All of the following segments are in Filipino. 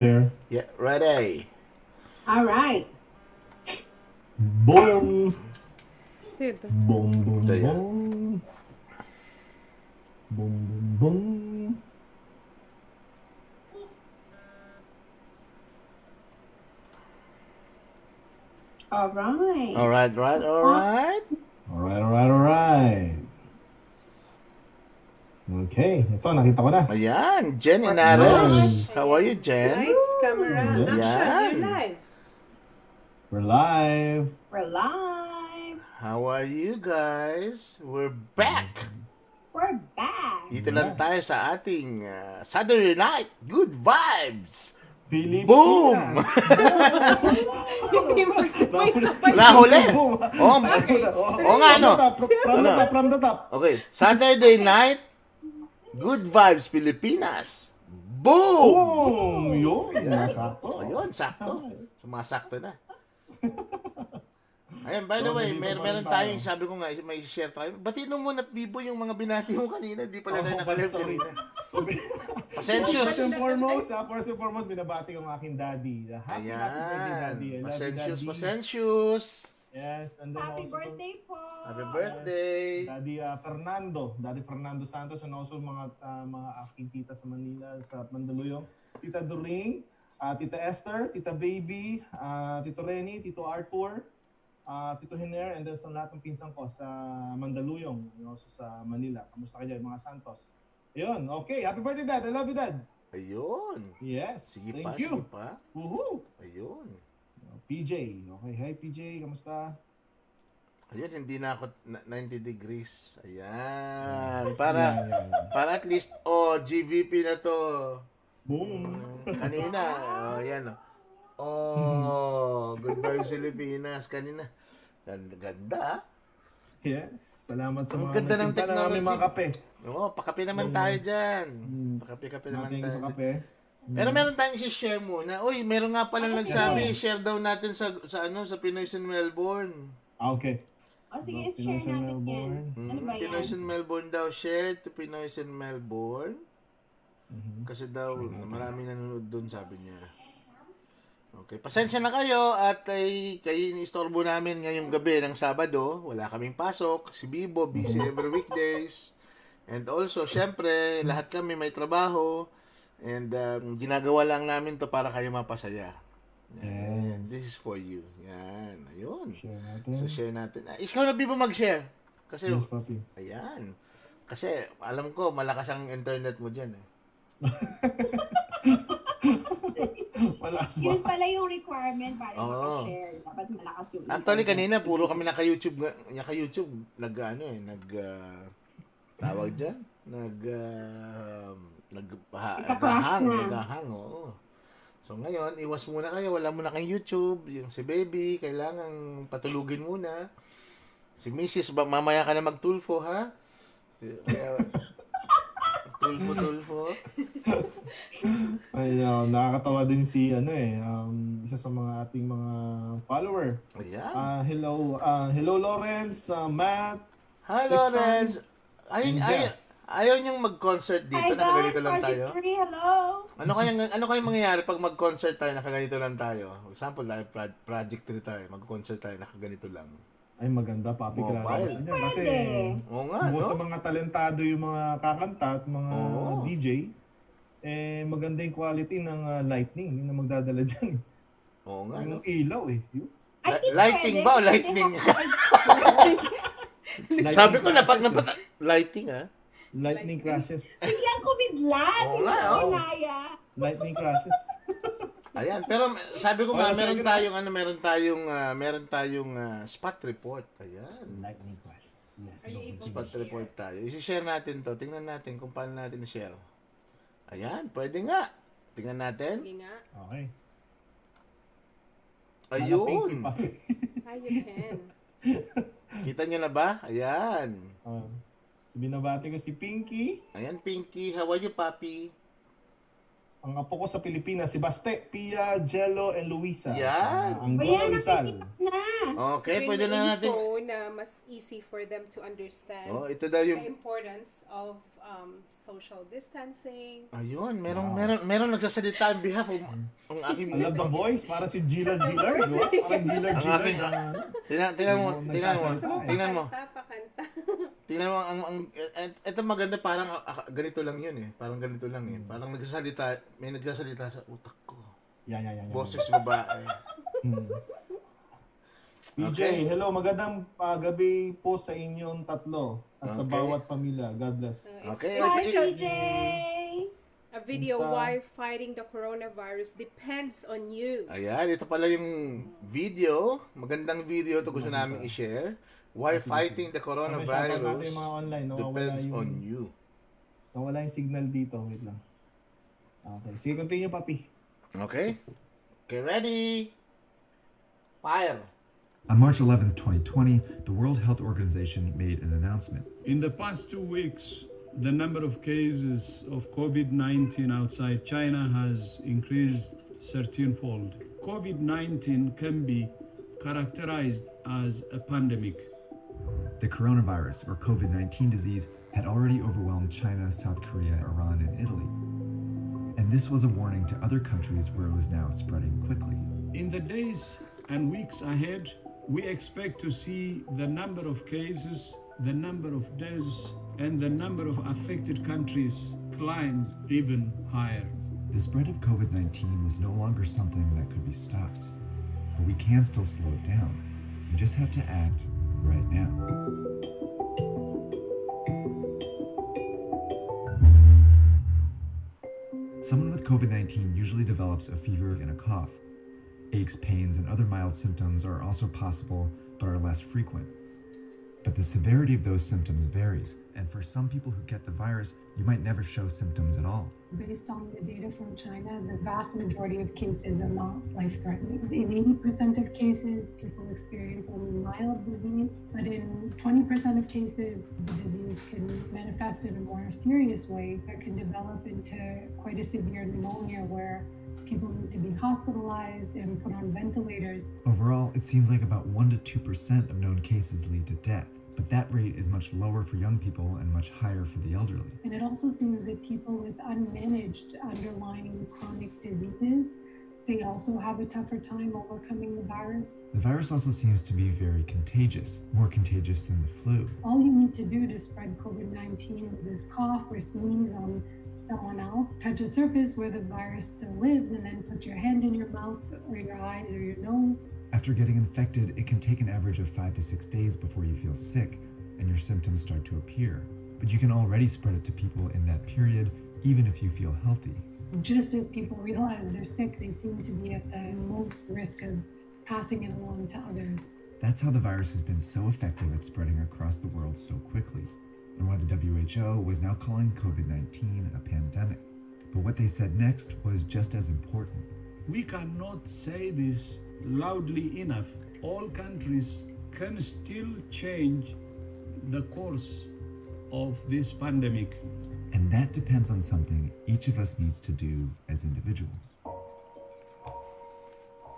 There. Yeah, ready. All right. Boom. Sid. Boom, boom, Ito yan. boom. Boom, boom, boom. All right. Alright. Alright, alright. Okay, ito, nakita ko na. Ayan, Jen Nice. Inares. How are you, Jen? Lights, camera, Yes. action. Yan. You're live. We're live. We're live. How are you guys? We're back. We're back. Dito lang Yes. tayo sa ating Saturday night. Good vibes. Pilipinas. Boom! Hindi magsabay-sabay. Nahuli. Boom. Oh, Oo nga, ano? From the top, from the top. Okay, Saturday night. Good vibes, Pilipinas. Boom! Boom! Yun, nasakto. Ayun, sakto. Sumasakto na. Ayun, by the So, way, nandito pa meron rin tayo. tayong, sabi ko nga, may share tayo. Batiin mo muna, Bibo, yung mga binati mo kanina. Di pala tayo Oh, nakalive sorry. kanina. Pasensyos. First and foremost, binabati ko ang aking daddy. Happy birthday, Ayan. daddy. I love you, Pasensyos, daddy. pasensyos. Yes, and then Happy also birthday po. Happy birthday. Daddy Daddy Fernando Santos, and also mga aking tita sa Manila, sa Mandaluyong. Tita During, Tita Esther, Tita Baby, Tito Renny, Tito Arthur, Tito Hiner, and then sa lahat ng pinsan ko sa Mandaluyong, and also sa Manila. Kamusta kayo, mga Santos? Ayun, okay. Happy birthday, Dad. I love you, Dad. Ayun. Yes, Sige thank pa, you. sige pa. Woohoo! Ayun. PJ. Okay, hi PJ. Kamusta? Ayun, hindi na ako 90 degrees. Ayan. Para at least, GVP na to. Boom! Kanina, ayan. Good vibes Pilipinas. Kanina. Ganda. Yes. Salamat sa Ang mga ganda ng nagtinda ng technology. aming mga kape. Oo, pakape naman tayo dyan. Pakape naman Thank you tayo. sa kape. Pero meron tayong i-share muna. Uy, meron nga pala nagsabi, share daw natin sa Pinoy's in Melbourne. Okay. O sige, Pinoy's share in natin Melbourne. yan. Ano ba yan? Pinoy's in Melbourne daw, share to Pinoy's in Melbourne. Kasi daw, maraming nanonood doon, sabi niya. Okay, pasensya na kayo at kayo ini-istorbo namin ngayong gabi ng Sabado. Wala kaming pasok. Si Bibo, busy every weekdays. And also, syempre, lahat kami may trabaho. And ginagawa lang namin to para kayo mapasaya. Yan. Yes. This is for you. Yan. Ayun. Share natin. So, share natin. Ikaw na, Bibo, mag-share. Kasi, Yes, papi. ayan. Kasi, alam ko, malakas ang internet mo dyan eh. Malakas Yun ba? pala yung requirement para Oo. makashare. Dapat malakas yung Actually, internet. kanina, puro kami naka-YouTube. Tawag dyan? Nagka-crash na. Naghahang, oo. So ngayon, iwas muna kayo. Wala muna kayong YouTube. Yung si baby, kailangan patulugin muna. Si Mrs. Mamaya ka na magtulfo, ha? Kaya, tulfo. Ay, nakakatawa din si isa sa mga ating mga follower. Ayan. Hello Lawrence, Matt. Hi, Next Lawrence. Ninja. Ayaw niyang mag-concert dito. Hi Nakaganito guys, lang Project tayo. 3, hello. Ano kaya mangyayari pag mag-concert tayo, nakaganito lang tayo? For example, Project 3 tayo, mag-concert tayo, nakaganito lang. Ay, maganda, papi. Mobile. Grabe niya. Kasi Pwede. Oo nga, bukod no? sa mga talentado yung mga kakanta at mga Oo. DJ, maganda yung quality ng lightning. Yun ang magdadala dyan. Oo nga, no? Yung ilaw Yun. I think Lighting pwede, ba o kasi lightning? Lightning Sabi ko, crashes, lighting, ha? Lightning crashes. Hindi ang kumidlat. Oo Hindi nga, ko oo. kinaya. Lightning crashes. Ayan, pero sabi ko nga, Oh, meron sorry. tayong spot report. Ayan. Lightning crashes. Yes. Are you able Spot report tayo. I-share natin to. Tingnan natin kung paano natin i-share. Ayan, pwede nga. Tingnan natin. Sige nga. Okay. Ayun. Hi, you can. Kita nyo na ba? Ayan. Binabati ko si Pinky. Ayan, Pinky. How are you, Papi? Ang apo ko sa Pilipinas, si Baste, Pia, Jello, and Luisa. Yan. Ang Ayan, Golo Rizal. nakikinig na. Okay, pwede na natin. Info na mas easy for them to understand Oh, ito daw the yung importance of social distancing. ayun, merong nagsasalita on behalf of ang aking I love the voice. Para si Gillard Gillard. No? Parang Gillard Ang aking Gillard. tingnan mo, Nagsasalita. tingnan mo. Pakanta. Tingnan mo ito maganda parang ganito lang 'yun eh. Parang ganito lang eh. Parang may nagsasalita sa utak ko. Yan. Boses babae. PJ, Okay. hello. Magandang gabi po sa inyong tatlo at sa Okay. bawat pamilya. God bless. Okay. Hi, Okay. CJ! A video Kumusta? why fighting the coronavirus depends on you. Ayan, ito pala yung video. Magandang video to gusto namin i-share. Why fighting the Shoutout natin coronavirus yung mga online. depends on you. Nawala yung signal dito. Wait lang. Okay. Sige, continue, papi. Okay? Okay, ready? Fire! On March 11, 2020, the World Health Organization made an announcement. In the past 2 weeks, the number of cases of COVID-19 outside China has increased 13-fold. COVID-19 can be characterized as a pandemic. The coronavirus, or COVID-19 disease, had already overwhelmed China, South Korea, Iran, and Italy. And this was a warning to other countries where it was now spreading quickly. In the days and weeks ahead, we expect to see the number of cases, the number of deaths, and the number of affected countries climb even higher. The spread of COVID-19 was no longer something that could be stopped. But we can still slow it down. We just have to act right now. Someone with COVID-19 usually develops a fever and a cough. Aches, pains, and other mild symptoms are also possible, but are less frequent. But the severity of those symptoms varies, and for some people who get the virus, you might never show symptoms at all. Based on the data from China, the vast majority of cases are not life-threatening. In 80% of cases, people experience only mild disease, but in 20% of cases, the disease can manifest in a more serious way that can develop into quite a severe pneumonia where people need to be hospitalized and put on ventilators. Overall, it seems like about 1 to 2% of known cases lead to death, but that rate is much lower for young people and much higher for the elderly. And it also seems that people with unmanaged underlying chronic diseases, they also have a tougher time overcoming the virus. The virus also seems to be very contagious, more contagious than the flu. All you need to do to spread COVID-19 is cough or sneeze on someone else, touch a surface where the virus still lives, and then put your hand in your mouth or your eyes or your nose. After getting infected, it can take an average of 5 to 6 days before you feel sick and your symptoms start to appear. But you can already spread it to people in that period, even if you feel healthy. Just as people realize they're sick, they seem to be at the most risk of passing it along to others. That's how the virus has been so effective at spreading across the world so quickly, and why the WHO was now calling COVID-19 a pandemic. But what they said next was just as important. We cannot say this loudly enough. All countries can still change the course of this pandemic. And that depends on something each of us needs to do as individuals.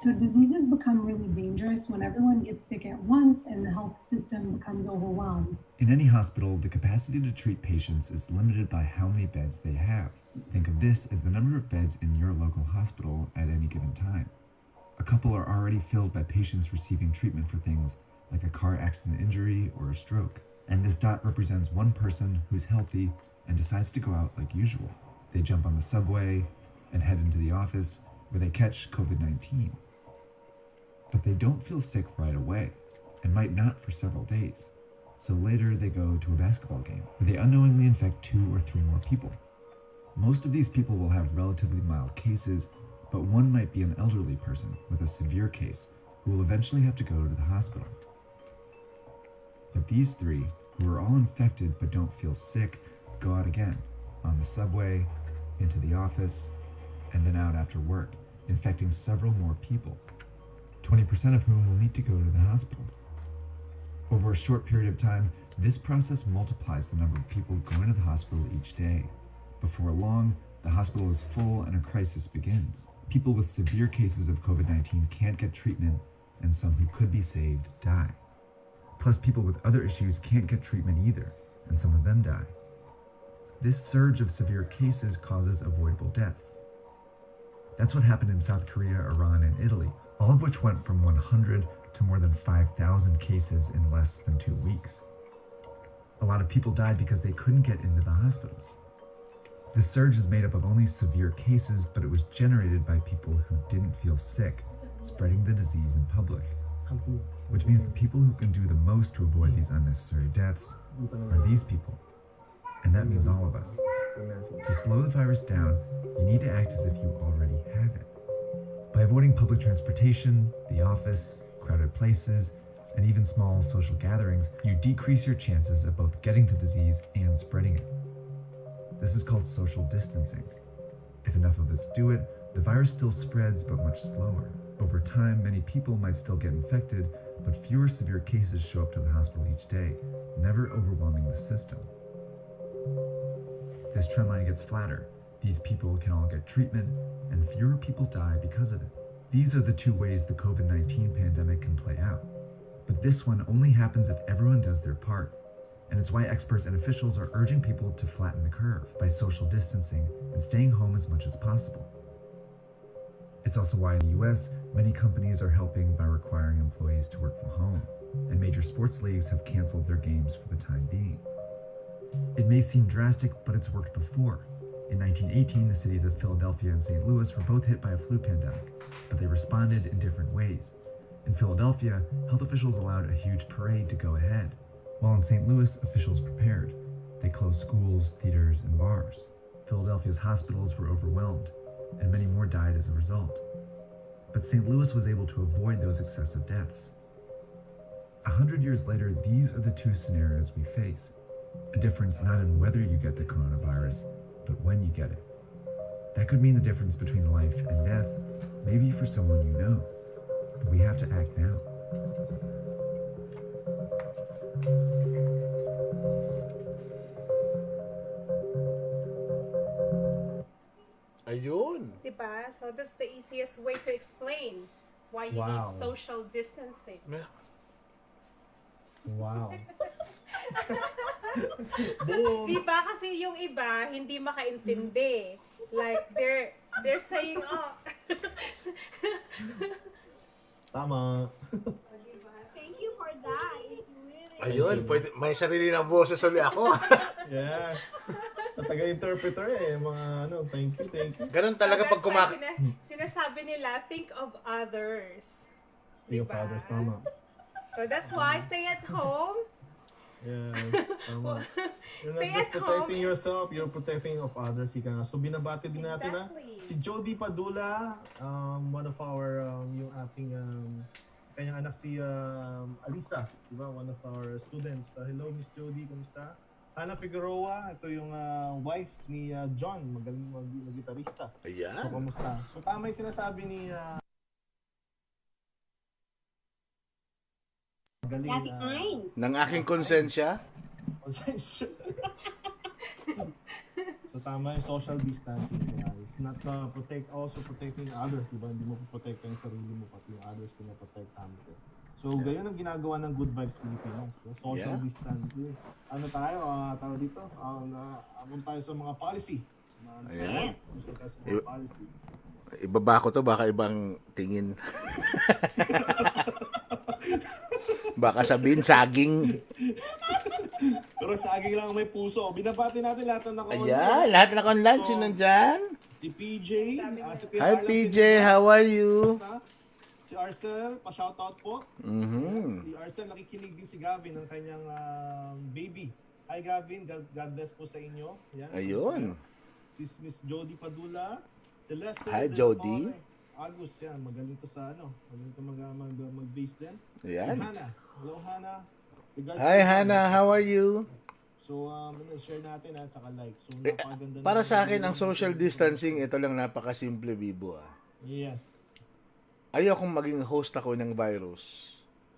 So diseases become really dangerous when everyone gets sick at once and the health system becomes overwhelmed. In any hospital, the capacity to treat patients is limited by how many beds they have. Think of this as the number of beds in your local hospital at any given time. A couple are already filled by patients receiving treatment for things like a car accident injury or a stroke. And this dot represents one person who's healthy and decides to go out like usual. They jump on the subway and head into the office where they catch COVID-19. But they don't feel sick right away and might not for several days. So later they go to a basketball game where they unknowingly infect 2 or 3 more people. Most of these people will have relatively mild cases, but one might be an elderly person with a severe case who will eventually have to go to the hospital. But these 3, who are all infected but don't feel sick, go out again, on the subway, into the office, and then out after work, infecting several more people, 20% of whom will need to go to the hospital. Over a short period of time, this process multiplies the number of people going to the hospital each day. Before long, The hospital is full and a crisis begins. People with severe cases of COVID-19 can't get treatment, and some who could be saved die. Plus, people with other issues can't get treatment either, and some of them die. This surge of severe cases causes avoidable deaths. That's what happened in South Korea, Iran, and Italy, all of which went from 100 to more than 5,000 cases in less than 2 weeks. A lot of people died because they couldn't get into the hospitals. This surge is made up of only severe cases, but it was generated by people who didn't feel sick, spreading the disease in public. Which means the people who can do the most to avoid these unnecessary deaths are these people. And that means all of us. To slow the virus down, you need to act as if you already have it. By avoiding public transportation, the office, crowded places, and even small social gatherings, you decrease your chances of both getting the disease and spreading it. This is called social distancing. If enough of us do it, the virus still spreads, but much slower. Over time, many people might still get infected, but fewer severe cases show up to the hospital each day, never overwhelming the system. This trend line gets flatter. These people can all get treatment, and fewer people die because of it. These are the two ways the COVID-19 pandemic can play out. But this one only happens if everyone does their part. And it's why experts and officials are urging people to flatten the curve by social distancing and staying home as much as possible. It's also why in the US, many companies are helping by requiring employees to work from home, and major sports leagues have canceled their games for the time being. It may seem drastic, but it's worked before. In 1918, the cities of Philadelphia and St. Louis were both hit by a flu pandemic, but they responded in different ways. In Philadelphia, health officials allowed a huge parade to go ahead, while in St. Louis, officials prepared. They closed schools, theaters, and bars. Philadelphia's hospitals were overwhelmed, and many more died as a result. But St. Louis was able to avoid those excessive deaths. 100 years later, these are the two scenarios we face. A difference not in whether you get the coronavirus, but when you get it. That could mean the difference between life and death, maybe for someone you know. But we have to act now. Ayun. Diba? So that's the easiest way to explain why you Wow. need social distancing. Wow. Boom. Diba? Kasi yung iba hindi makaintindi. Like they're saying, oh. Tama. Thank you for that. It's really... Ayun, pwede, may sarili ng boses ulit ako. Yes. Taga-interpreter mga thank you. Ganun talaga pag That's why sinasabi nila, think of others. Think of Diba? others, tama. So that's why stay at home. Yes, tama. You're Stay not just at home. protecting yourself, you're protecting of others. Ika nga. So binabati din natin Exactly. si Jody Padula, one of our, yung ating, kanyang anak si Alisa, diba? One of our students. Hello, Miss Jody, kumusta? Hannah Figueroa, ito yung wife ni John, magaling mag-gitarista. So, Ayan. kumusta? So, tama yung sinasabi ni magaling Yati Hines. Ng aking konsensya. So tama yung social distancing, guys. Not also protecting others, di ba? Hindi mo protect yung sarili mo, pati yung others pinaprotect natin. So ganyan ang ginagawa ng Good Vibes Pilipinas. So, social Yeah. distancing. Ano tayo? Tawag dito? Abon tayo sa mga policy. Ayan. Gusto tayo sa mga policy. Ibaba ko to, baka ibang tingin. Baka sabihin, saging. Pero saging lang may puso. Binabati natin lahat ng naka-online. Ayan, lahat na online, sino dyan? Si PJ. Si Kuya Hi Alan PJ, Pineda. how are you? Si Arcel, pa-shoutout po. Mhm. Si Arcel, nakikinig din si Gavin ng kanyang baby. Hi Gavin, God bless po sa inyo. Yan. Ayun. Si Miss Jody Padula. Si Lester. Hi, Del Jody. Torre. Agus, yan. Magaling to sa magaling to mag-bass din. Ayan. Si Hannah. Hello Hannah. Regards Hi to Hannah, how are you? So, share natin tsaka like. So, napakaganda Para ng- sa akin, ang social distancing, ito lang napakasimple, Bibo. Yes. Ayokong maging host ako ng virus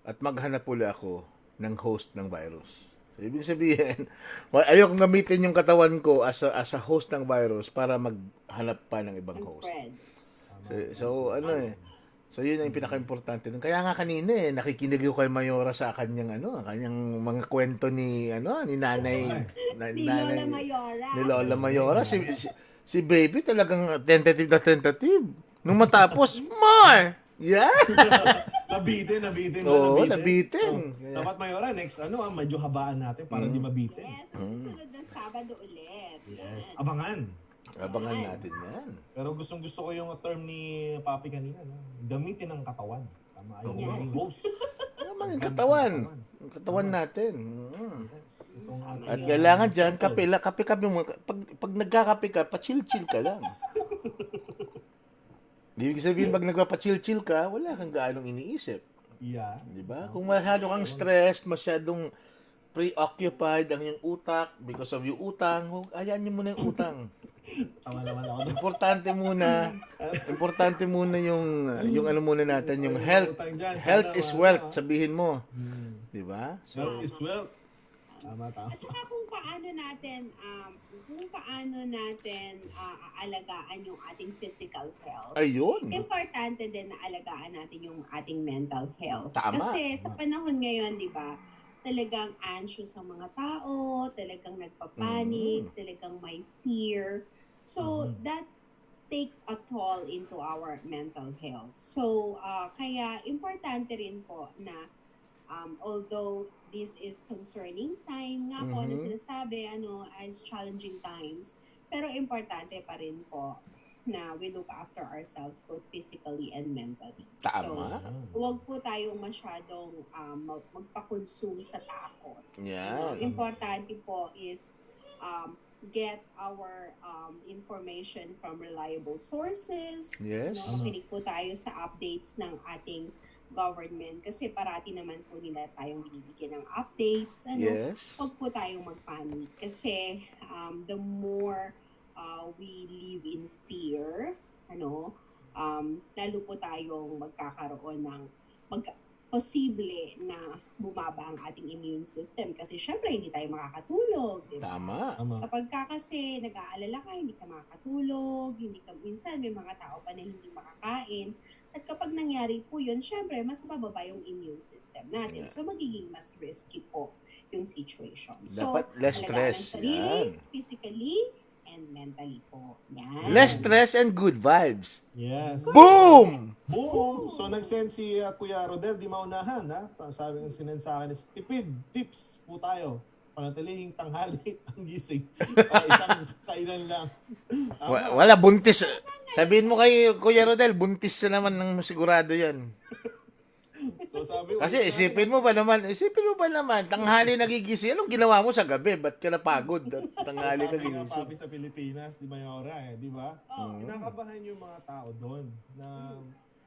at maghanap uli ako ng host ng virus. Ibig sabihin, ayokong gamitin yung katawan ko as a host ng virus para maghanap pa ng ibang host. So ano eh. So yun ang pinaka-importante dun. Kaya nga kanina nakikinig ko kay Mayora sa kanyang kanyang mga kwento ni ni nanay, Lola Mayora. Ni Lola Mayora. Si baby talagang tentative na tentative. Nung matapos, more! Yeah! Nabitin. Oo, nabitin. So, dapat Mayora, next medyo habaan natin para di mabitin. Yes, susunod ng Sabado ulit. Yes. Abangan Natin yan. Pero gusto ko yung term ni Papi kanina, no? Gamitin ang katawan. Tama, yung maging host. Tama yung katawan. Yung katawan natin. At At kailangan dyan, kape mo. Pag nagkakape ka, pa-chill-chill ka lang. Ibig sabihin, pag nagpa-chill-chill ka, wala kang gaanong iniisip. Yeah. Di ba? Kung masyado kang stressed, masyadong preoccupied ang iyong utak because of yung utang, hayaan niyo muna yung utang. Tama naman ako. Importante muna yung ano muna natin, yung health. Health is wealth, sabihin mo. Di ba? Health is wealth. Tama. At saka kung paano natin aalagaan yung ating physical health. Ayun. Importante din na alagaan natin yung ating mental health. Tama. Kasi sa panahon ngayon, di ba, talagang anxious ang mga tao, talagang nagpapanik, talagang may fear. So, that takes a toll into our mental health. So, kaya importante rin po na although this is concerning time nga po na sinasabi, as challenging times, pero importante pa rin po na we look after ourselves both physically and mentally. Tama. So, huwag po tayong masyadong magpa-consume sa takot. Yan. Importante po is get our information from reliable sources. Yes. Makinig po tayo sa updates ng ating government kasi parati naman po nila tayong binibigyan ng updates. Yes. Huwag po tayong magpanic kasi the more we live in fear, lalo po tayong magkakaroon ng posible na bumaba ang ating immune system kasi syempre hindi tayo makakatulog, di ba? Tama. Kapag kasi nag-aalala ka, hindi ka makakatulog, minsan may mga tao pa na hindi makakain. At kapag nangyari po yun, syempre mas bababa yung immune system natin. Yeah. So magiging mas risky po yung situation. So, Dapat less alagaan stress. ang sarili, Yan. physically, and mentally po. Yan. Less stress and good vibes. Yes. Boom! Boom! So nag-send si Kuya Rodel, di maunahan, ha? Sabi ng sinend sa akin is, tipid, tips po tayo. Panatilihing tanghali ang gising. Isang kainan lang. Wala, buntis. Sabihin mo kay Kuya Rodel, buntis na naman ng sigurado yan. So sabi, Kasi isipin mo ba naman, tanghali nagigising, anong ginawa mo sa gabi? Ba't ka napagod? At tanghali ka sabi nga ginising. Papi sa Pilipinas, di Mayora di ba? Kinakabahan yung mga tao doon na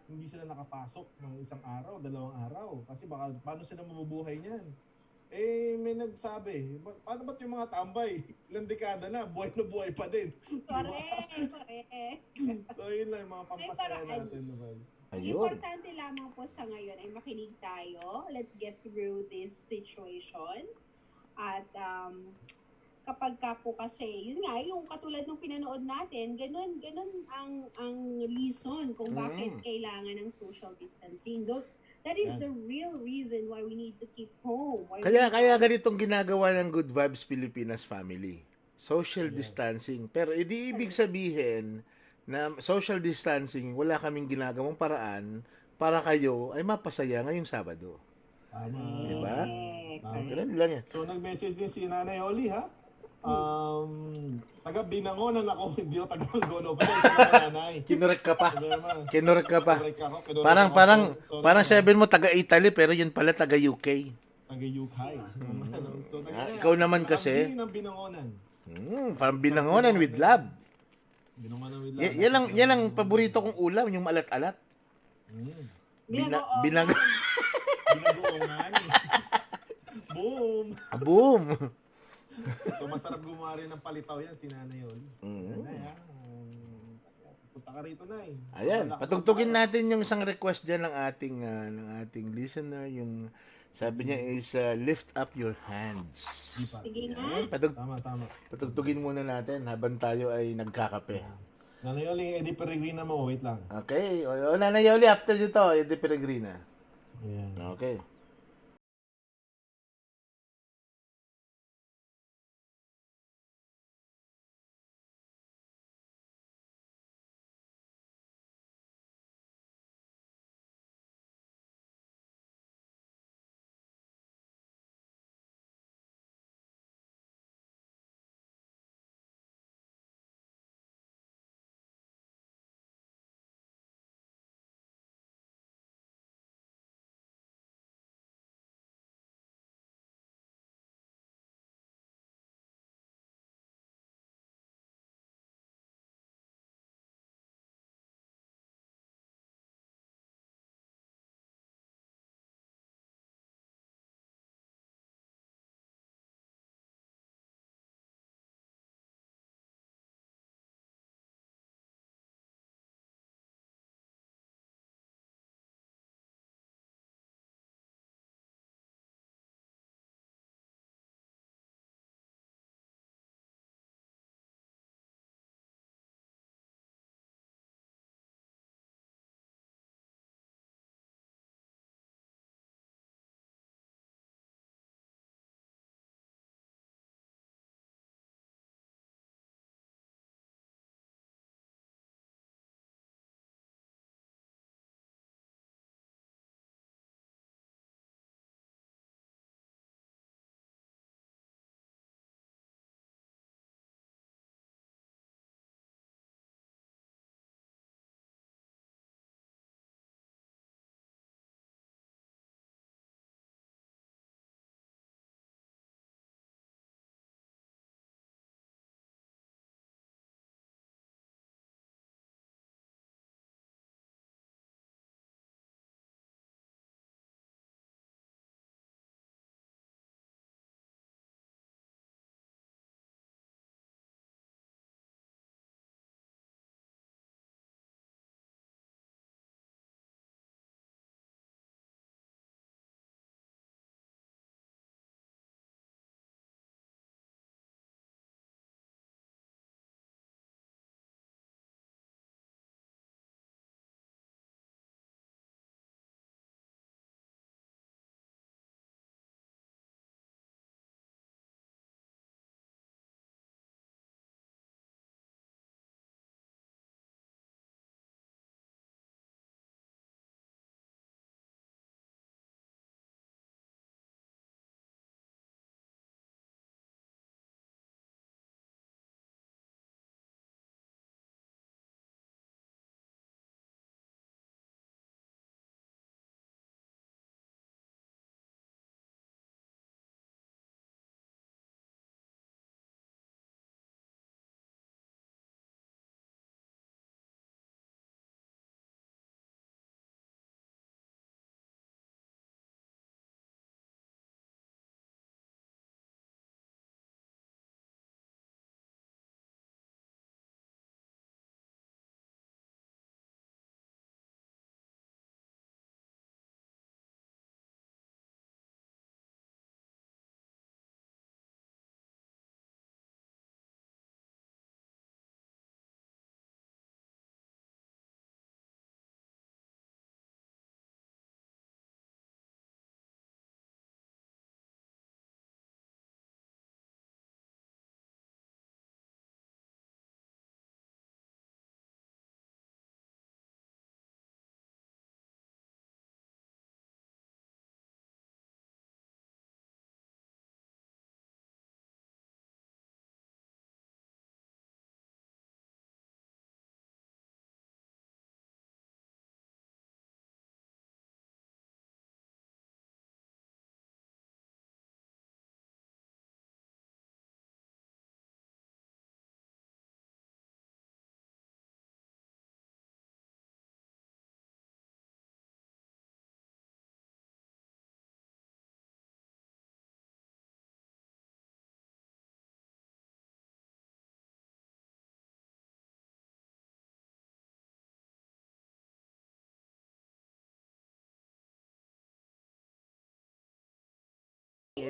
hindi sila nakapasok ng isang araw, 2 araw. Kasi baka paano sila mabubuhay niyan? May nagsabi, paano ba't yung mga tambay? Ilang dekada na buhay pa din. Correct. So yun lang, yung mga pampasaya natin. Diba? Ayun. Importante lamang po sa ngayon ay makinig tayo. Let's get through this situation. At kapag ka po kasi, yun nga, yung katulad ng pinanood natin, ganun ang reason kung bakit kailangan ng social distancing. That is the real reason why we need to keep home. Kaya ganitong ginagawa ng Good Vibes Pilipinas family. Social distancing. Pero ibig sabihin na social distancing, wala kaming ginagawang paraan para kayo ay mapasaya ngayong Sabado. Tama. Diba? Tama. Ganun lang yan. So nag-message din si Nanay Oli, ha? Taga Binangonan ako, hindi ako taga Manggolo. Kasi sa nanay. Kinurek ka pa. Kinurek Parang sabihin mo taga Italy pero yun pala taga UK. Taga UK. So, Ikaw naman kasi. Ng Binangonan. Parang Binangonan with love. Binangonan with love. Yan ang paborito kong ulam, yung alat-alat. Binagoongan. Boom! Boom! So masarap gumari ng palitaw yan si Nanay Oli. Nanay, punta ka rito, Nay. Ayan, patugtugin natin yung isang request dyan ng ating listener, yung Sabi niya is lift up your hands. Ipa. Sige nga. Yan, Tama. patugtugin muna natin habang tayo ay nagkakape. Nanay Oli, Eddie Peregrina mo, wait lang. Okay, o Nanay Yoli, after nito, Eddie Peregrina. Ayan. Okay.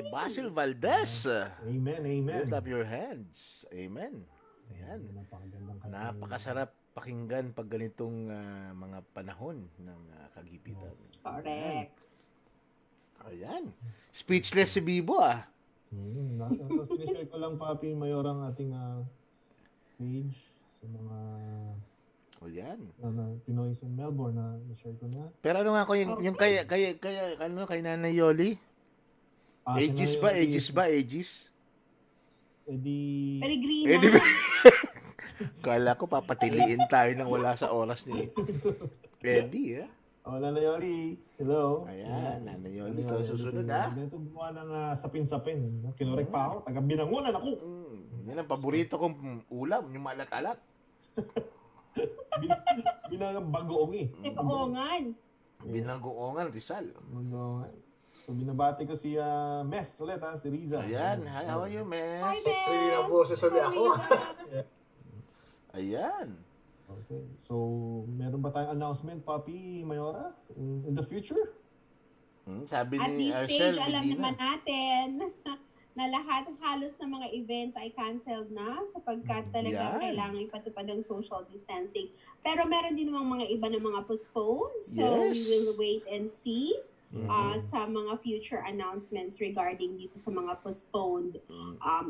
Basil Valdez. Amen, amen. Lift up your hands. Amen. Ayan. Napakagandang kanta. Napakasarap pakinggan pag ganitong mga panahon ng kagipitan. Correct. Ayan. Speechless si Bibo Sinishare ko lang, Papi Mayor, ang ating page sa mga Ayan. Pinoy's in Melbourne na share ko na. Pero ano nga ko yung kay Nanay Yoli? Aegis ba? Aegis? Peregrina. Kala ko papatiliin tayo nang wala sa oras ni Eddie, Nanay Yoli. Hello. Ayan, Nanay Yoli. Ikaw susunod, Dito gumawa ng sapin-sapin. Kinorek pa ako. Taga-binangunan ako. Yan ang paborito kong ulam, yung malat-alat. Bagoong Bagoongan. Binagoongan, Rizal. Bagoongan. So, binabati ko si Mes ulit, si Riza. Ayan, hi, how are you, Mes? Hi, Bes. Hindi na boses ulit ako. Ayan. Okay. So, meron ba tayong announcement, Papi Mayora, in the future? Sabi At ni this Arcel stage, alam Medina. naman natin na lahat halos ng mga events ay canceled na sapagkat talaga kailangan ipatupad ang social distancing. Pero meron din namang mga iba na mga postponed. So, we will wait and see sa mga future announcements regarding dito sa mga postponed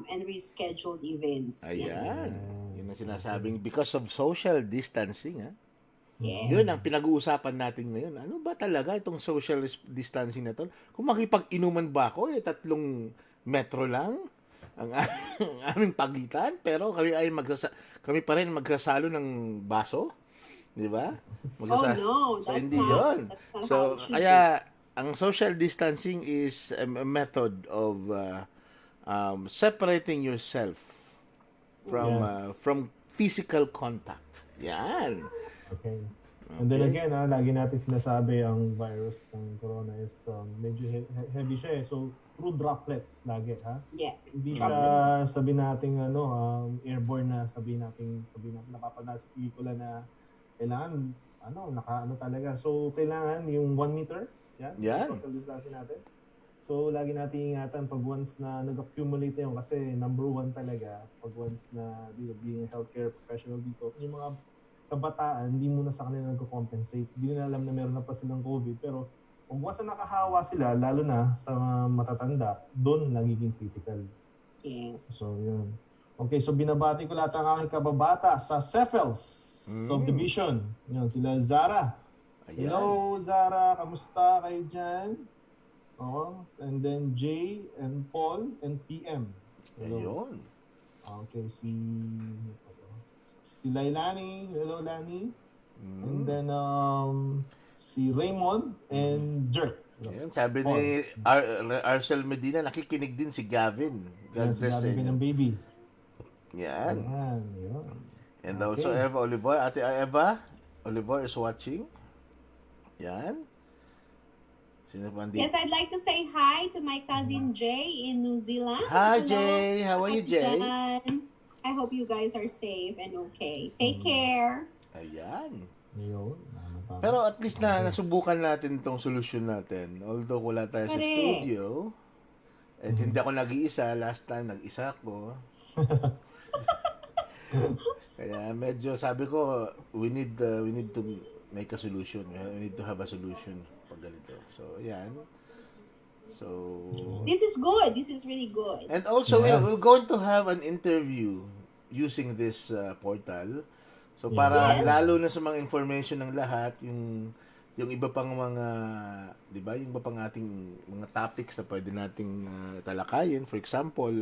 and rescheduled events. Ayan. Yun ang sinasabing because of social distancing, Yeah. Yun ang pinag-uusapan natin ngayon. Ano ba talaga itong social distancing na to? Kung makipag-inuman ba ako, 3 metro lang ang aming pagitan, pero kami pa rin magsasalo ng baso, di ba? No, So hindi yun. So kaya ang social distancing is a method of separating yourself from physical contact. Yan. Okay. And then again, lagi natin sinasabi ang virus ng corona is medyo heavy siya . So, through droplets lagi, Yeah. Hindi siya sabihin natin airborne na sabihin natin napapanood sa pelikula na kailangan talaga. So, kailangan yung 1 meter. Yan. Social distancing natin. So, lagi natin ingatan pag once na nag-accumulate na yun kasi number 1 talaga pag once na being a healthcare professional dito, yung mga kabataan, hindi muna sa kanila nag-compensate. Hindi na alam na meron na pa silang COVID. Pero kung once na nakahawa sila, lalo na sa matatanda, doon nagiging critical. Yes. So, yun. Okay, so binabati ko lahat ang aking kababata sa Cephals Subdivision. Yun, sila Zara. Ayan. Hello, Zara. Kamusta kayo dyan? And then Jay and Paul and PM. Hello. Ayun. Okay, si Lailani. Hello, Lani. And then si Raymond and Jerk. Ayan, sabi ni Arcel Medina, nakikinig din si Gavin. God Si bless Gavin you. ng baby. Yan. Yun. And also Eva Oliver, Ate Eva Oliver is watching. Yan. Sino pa Yes, I'd like to say hi to my cousin Jay in New Zealand. Hi, Hello. Jay. How are you, Jay? I hope you guys are safe and okay. Take care. Ayan. Yun. Pero at least nasubukan natin tong solusyon natin. Although wala tayo sa Correct. studio. At hindi ako nag-iisa. Last time, nag-isa ako. Kaya medyo sabi ko, we need to make a solution. We need to have a solution pag ganito. So, yan. So, This is good. This is really good. and also, we're going to have an interview using this portal. So, para lalo na sa mga information ng lahat, yung iba pang mga, di ba, yung iba pang ating mga topics na pwede nating talakayin. For example,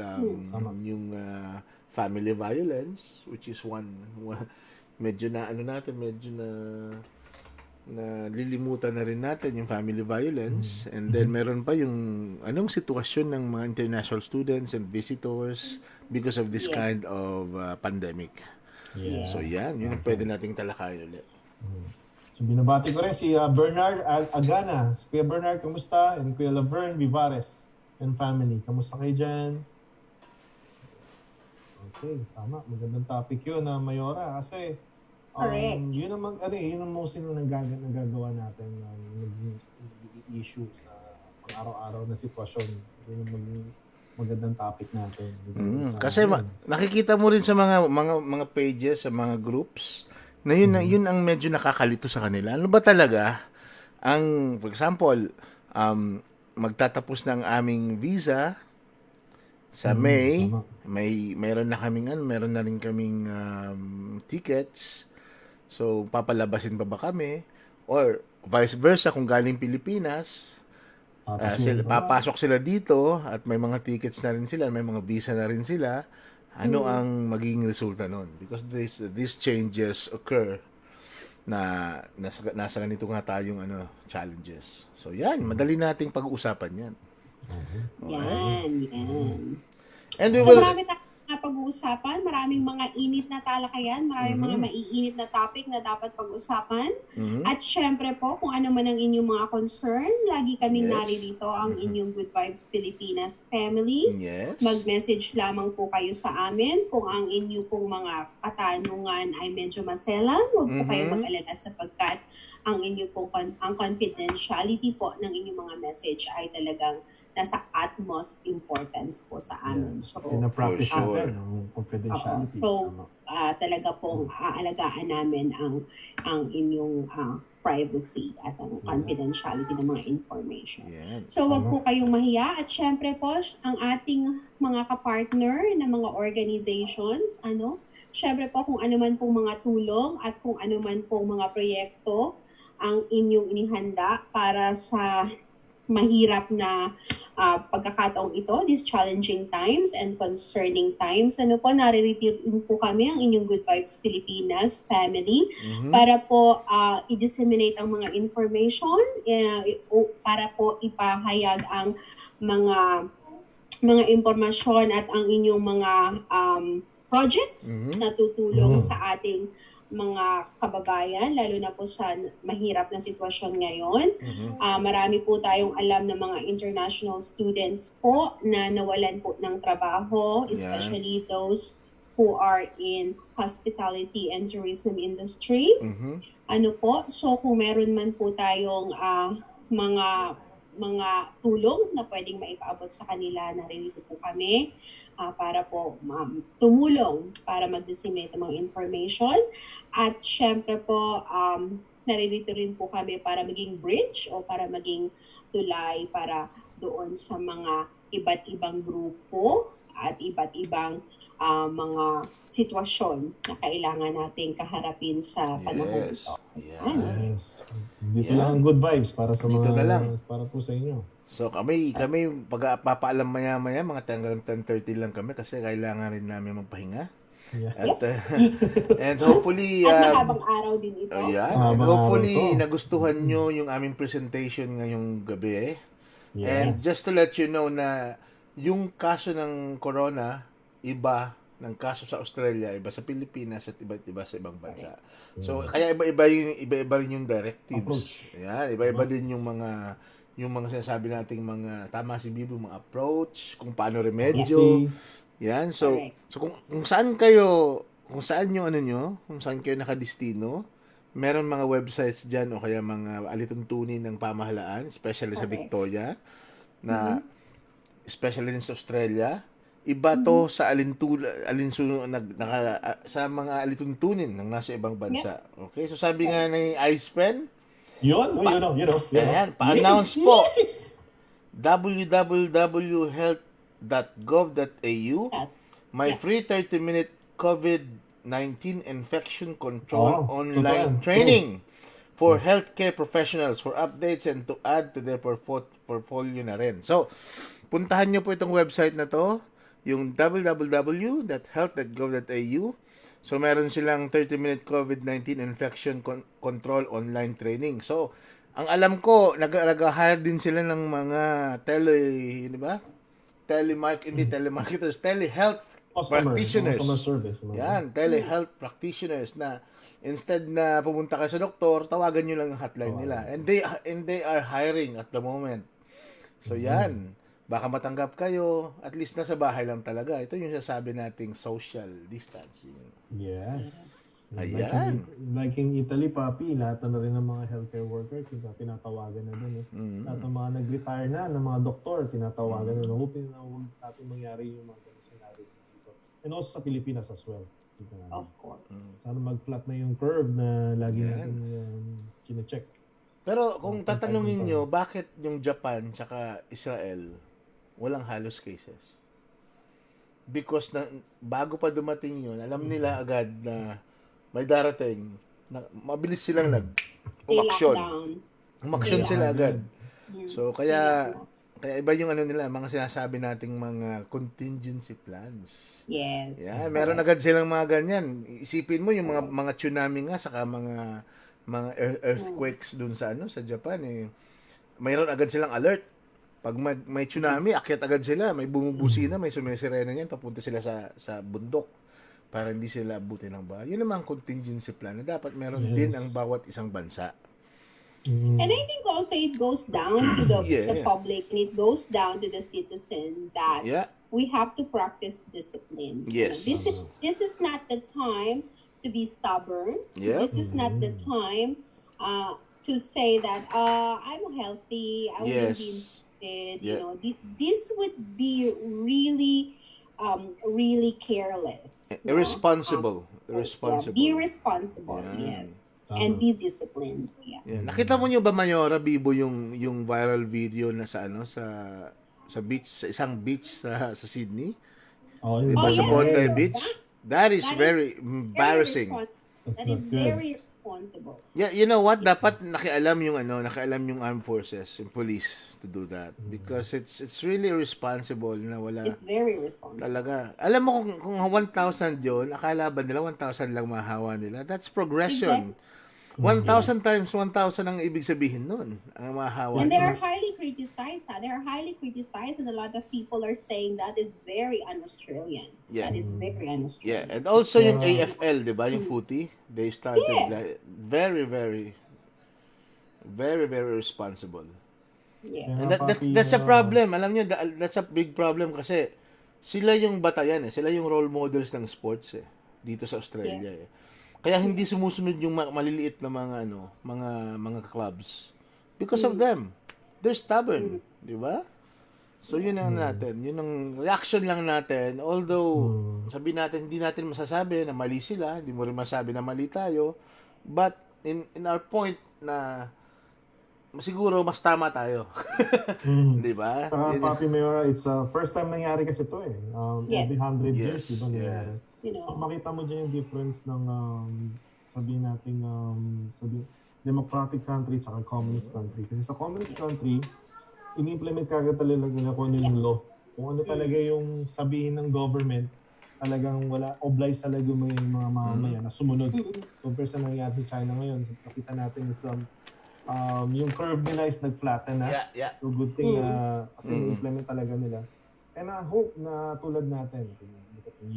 yung family violence, which is one medyo na lilimutan na rin natin yung family violence. And then meron pa yung anong sitwasyon ng mga international students and visitors because of this kind of pandemic. So yan, yun ang pwede nating talakayin ulit. So binabati ko rin si Bernard Agana. Si Kuya Bernard, kamusta? And Kuya Laverne Vivares and family. Kamusta kayo dyan? Okay, tama. Magandang topic yun na Mayora. Kasi Correct. yun ang mostly na nagagawa natin naging issue sa pang-araw-araw na sitwasyon. Yun yung magandang topic natin. Kasi nakikita mo rin sa mga pages, sa mga groups, na yun ang medyo nakakalito sa kanila. Ano ba talaga ang, for example, magtatapos ng aming visa sa May, meron na rin kaming tickets. So papalabasin pa ba kami? Or vice versa, kung galing Pilipinas, papasok sila dito at may mga tickets na rin sila, may mga visa na rin sila. Ano ang magiging resulta nun? Because these changes occur na nasa ganito nga tayong challenges. So yan, madali nating pag-uusapan yan. Yan. And we So will... marami tayong mga pag-uusapan, maraming mga init na talakayan, maraming mga maiinit na topic na dapat pag-usapan. At syempre po, kung ano man ang inyong mga concern, lagi kaming naririto ang inyong Good Vibes Pilipinas family. Yes. Mag-message lamang po kayo sa amin kung ang inyong pong mga katanungan ay medyo maselan. Huwag po kayo mag-alala sapagkat ang inyong pong ang confidentiality po ng inyong mga message ay talagang nasa utmost importance po sa amin. So, pinapractice for sure. natin ang confidentiality. Talaga pong aalagaan namin ang inyong privacy at ang confidentiality ng mga information. Yan. So, wag po kayong mahiya. At syempre po, ang ating mga kapartner na mga organizations, syempre po kung ano man pong mga tulong at kung ano man pong mga proyekto ang inyong inihanda para sa mahirap na pagkakataong ito, these challenging times and concerning times. Naririto po kami ang inyong Good Vibes Pilipinas family para po i-disseminate ang mga information, para po ipahayag ang mga impormasyon at ang inyong mga projects na tutulong sa ating mga kababayan, lalo na po sa mahirap na sitwasyon ngayon. Marami po tayong alam ng mga international students po na nawalan po ng trabaho, especially those who are in hospitality and tourism industry. So kung meron man po tayong mga tulong na pwedeng maipaabot sa kanila, naririto po kami para po tumulong para mag-disseminate ang mga information. At syempre po, naririto rin po kami para maging bridge o para maging tulay para doon sa mga iba't ibang grupo at iba't ibang mga sitwasyon na kailangan nating kaharapin sa panahon ito. Yes. Dito lang ang good vibes para sa Dito mga na lang. para po sa inyo. So kami papaalam maya-maya, mga hanggang 10:30 lang kami kasi kailangan rin namin magpahinga. Yes. At, and hopefully At mahabang araw din ito. and hopefully nagustuhan nyo yung aming presentation ngayong gabi. Yes. And just to let you know na yung kaso ng corona, iba ng kaso sa Australia, iba sa Pilipinas at iba sa ibang bansa. So kaya iba rin yung directives. Ayan, iba-iba din yung mga sinasabi nating mga, tama si Bibo, mga approach, kung paano remedyo. Yan, so kung saan kayo nakadistino, meron mga websites diyan o kaya mga alituntunin ng pamahalaan, especially sa Victoria, na especially din sa Australia, iba to sa sa mga alituntunin ng nasa ibang bansa. Okay? So sabi nga ni Ice Pen, you know. Ayan, pa-announce po. www.health.gov.au My free 30-minute COVID-19 infection control online training for healthcare professionals for updates and to add to their portfolio na rin. So, puntahan nyo po itong website na to, yung www.health.gov.au. So, meron silang 30-minute COVID-19 infection control online training. So, ang alam ko, nag-hire din sila ng mga telemarketers, telehealth practitioners. Customer service. Yan, telehealth practitioners na instead na pumunta kayo sa doktor, tawagan nyo lang yung hotline nila. And they are hiring at the moment. So, yan. Baka matanggap kayo, at least nasa bahay lang talaga. Ito yung sasabi nating social distancing. Yes. Ayan. Like in Italy, papi, lahat na rin ng mga healthcare workers, tinatawagan na dun eh. Lahat ng mga nag-retire na, ng mga doktor, tinatawagan na. Hoping na huwag sa atin mangyari yung mga ganun scenario dito. And also sa Pilipinas as well. Of course. Sana mag-flat na yung curve na lagi natin kine-check. Pero kung tatanungin nyo, bakit yung Japan tsaka Israel walang halos cases? Because bago pa dumating yun, alam nila agad na may darating, na mabilis silang umaksyon. Umaksyon sila agad. So, kaya iba yung nila, mga sinasabi nating mga contingency plans. Yes. Yeah, meron agad silang mga ganyan. Isipin mo yung mga tsunami nga, saka mga earthquakes dun sa Japan eh. Mayroon agad silang alert. Pag may tsunami, akyat agad sila, may bumubusina, may sumisirena niyan, papunta sila sa bundok para hindi sila abutin ng bahay. Yun naman ang contingency plan na dapat meron din ang bawat isang bansa. And I think also it goes down to the public, and it goes down to the citizen that we have to practice discipline. Yes. This is not the time to be stubborn. This is not the time to say that I'm healthy, I wouldn't be infected. You know, this would be really careless. Irresponsible. Be responsible, yes. And be disciplined. Nakita mo niyo ba, Mayora Bibo, yung viral video na sa sa beach, sa isang beach sa Sydney? Diba, sa Bondi Beach? That is very embarrassing. That is very responsible. Yeah, you know what? Dapat nakialam yung armed forces, yung police to do that, because it's really responsible na wala. It's very responsible. Talaga. Alam mo kung 1,000 'yon, akala ba nila 1,000 lang mahahawa nila? That's progression. 1,000 times 1,000 ang ibig sabihin nun, ang mahahawa. And they are highly criticized. They are highly criticized, and a lot of people are saying that is very un-Australian. Yeah. That is very un-Australian. Yeah, and also yung AFL, 'di ba, yung footy, they started like very, very, very, very responsible. Yeah. And that's a problem. Alam niyo, that's a big problem kasi sila yung batayan sila yung role models ng sports dito sa Australia Kaya hindi sumusunod yung maliliit na mga clubs because of them. They're stubborn, 'di ba? So yun ang natin, yun ang reaction lang natin. Although sabi natin hindi natin masasabi na mali sila, hindi mo rin masabi na mali tayo, but in our point na siguro mas tama tayo. 'Di ba? Papi Mayora, it's first time nangyari kasi ito every 100 years, di ba nangyari? So, makita mo dyan yung difference ng sabihin natin democratic country at communist country. Kasi sa communist country, in-implement kagad talaga nila kung ano yung law. Kung ano talaga yung sabihin ng government, talagang wala, obliged talaga yung mga mamamayan na sumunod. Compare sa nangyari sa China ngayon, nakita natin is yung curve nila is nag-flatten na. So good thing na kasi implement talaga nila. And I hope na tulad natin,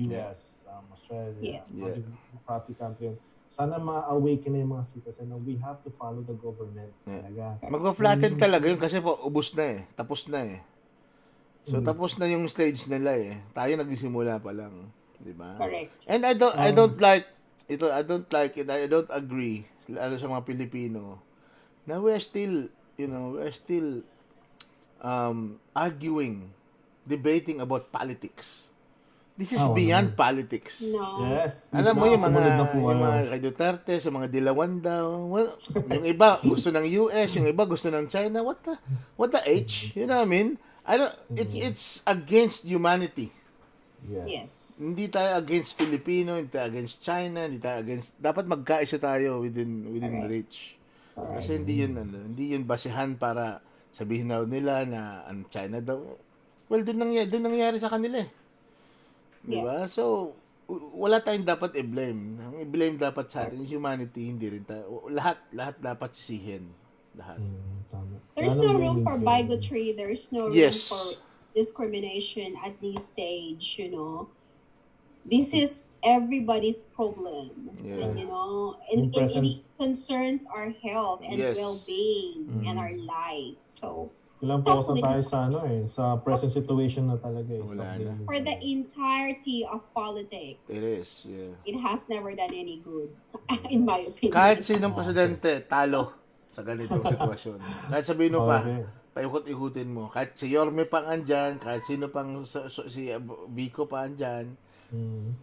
US, Australia, democratic country, sana ma-awaken na yung mga citizen na we have to follow the government. Mag-flatten talaga yun kasi po, ubos na tapos na So tapos na yung stage nila Tayo nagsisimula pa lang, 'di ba? Correct. And I don't like it. I don't agree sa mga Pilipino na we're still arguing, debating about politics. This is beyond politics. No. Yes. Alam mo yung mga kay Duterte, sa mga dilawan daw. Well, yung iba gusto ng US, yung iba gusto ng China. What the H? You know what I mean? It's against humanity. Yes. Hindi tayo against Filipino, hindi tayo against China, hindi tayo against, dapat magkaisa tayo within reach. Kasi hindi yun basihan para sabihin nila na ang China daw. Well, doon nangyari sa kanila Diba? So, wala tayong dapat i-blame. Ang i-blame dapat sa atin, humanity, hindi rin tayo. Lahat dapat sisihin. Lahat. There's no room for bigotry. There's no room for discrimination at this stage, This is everybody's problem. And, and it concerns our health and well-being and our life. So, Kailangan Stop focus na tayo sa sa present situation na talaga eh. Wala Stop na. blaming. for the entirety of politics. It is, yeah. It has never done any good, in my opinion. Kahit sinong presidente, talo sa ganitong sitwasyon. Kahit sabihin mo pa, Okay. paikot-ikutin mo. Kahit si Yorme pang andyan, kahit sino pang si Vico pa andyan, Mm.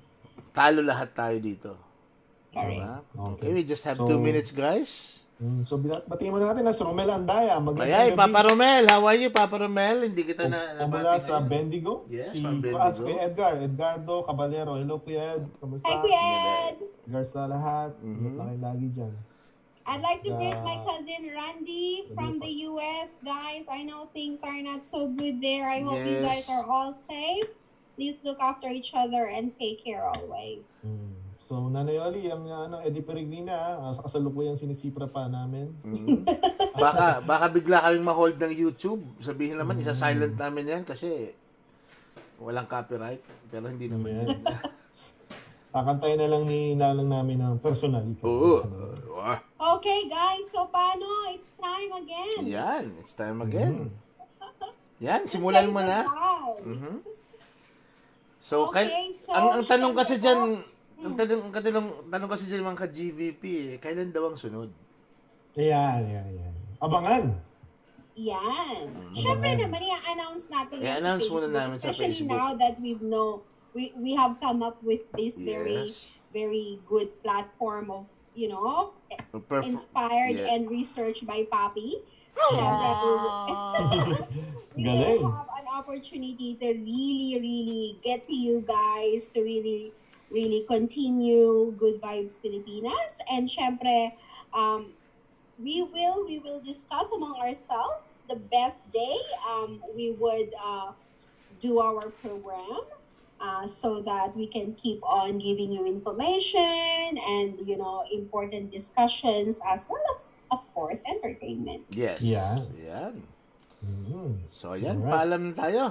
talo lahat tayo dito. Correct. Diba? Okay. Okay, we just have So, 2 minutes, guys. So, batiin mo natin na si Romel Andaya. Ay, Papa Romel. How are you, Papa Romel? Hindi kita Mula nabati sa ngayon. Bendigo. Yes, Si from Bendigo. Kuya Edgardo Caballero. Hello, Kuya Ed. Kamusta? Hi, Kuya Ed! Regards sa lahat. Mhm. Ingat na kayo lagi dyan. I'd like to greet my cousin Randy from the US. Guys, I know things are not so good there. I hope you guys Yes. are all safe. Please look after each other and take care always. So, Nanay Oli, ang Eddie Peregrina, sa kasalukuyang sinisipra pa namin. Mhm. Baka bigla kaming ma-hold ng YouTube. Sabihin naman, isa-silent namin yan kasi walang copyright. Pero hindi naman yan. Kakantayin na lang namin ng personally. Oo. Okay, guys, so paano? It's time again. Yan, it's time again. Mm-hmm. Yan, To simulan say mo na. goodbye. Mhm. So, Okay, so, ang tanong kasi syempre diyan, ang tanong kasi diyan mga ka-GVP, kailan daw ang sunod? Yan. Abangan. Yan. Mm-hmm. Syempre naman, i-announce natin yan I-announce sa muna Facebook, namin sa especially Facebook. now that we have come up with this very Yes. very good platform of, inspired Yeah. and researched by Papi. We Galing. will have an opportunity to really get to you guys, to really continue Good Vibes Pilipinas. And syempre, we will discuss among ourselves the best day we would do our program, so that we can keep on giving you information and important discussions, as well as of course entertainment. Yes. Yeah. Yan. Mhm. So, ayan, Alright. paalam na tayo.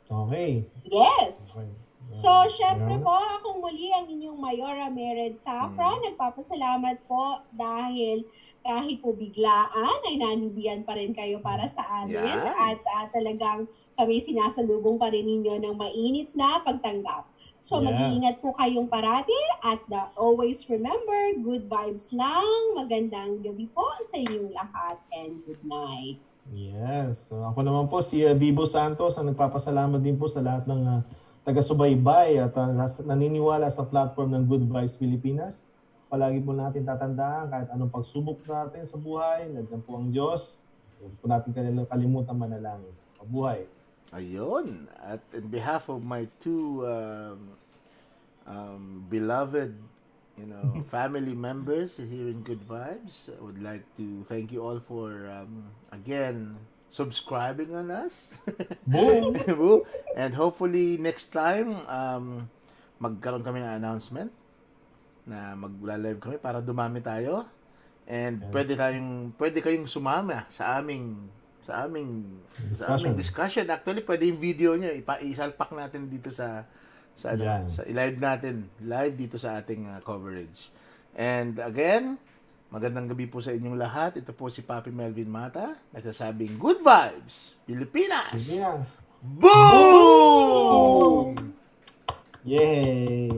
Okay. Yes. Okay. So, syempre po, ako muli ang inyong Mayora Mered Safra. Nagpapasalamat po dahil kahit po biglaan ay nandiyan pa rin kayo para sa amin. Yan. At talagang kami sinasalubong pa rin ninyo ng mainit na pagtanggap. So, Yes. mag-iingat po kayong parati at always remember, good vibes lang. Magandang gabi po sa inyong lahat and good night. Yes. So, ako naman po si Vivo Santos ang nagpapasalamat din po sa lahat ng taga-subaybay at naniniwala sa platform ng Good Vibes Pilipinas. Palagi po natin tatandaan kahit anong pagsubok natin sa buhay, nandiyan po ang Diyos. Huwag po natin kalimutan manalangin. Mabuhay. Ayun. At in behalf of my two beloved, family members here in Good Vibes, I would like to thank you all for, again, subscribing on us. Boom! Boom. And hopefully next time, magkaroon kami ng announcement na magla-live kami para dumami tayo. And Yes. pwede kayong sumama sa aming discussion. Actually, pwede yung video niyo isalpak natin dito sa Yan. live natin dito sa ating coverage. And again, magandang gabi po sa inyong lahat. Ito po si Papi Melvin Mata, nagsasabing Good Vibes Pilipinas. Yes. Boom! Yay!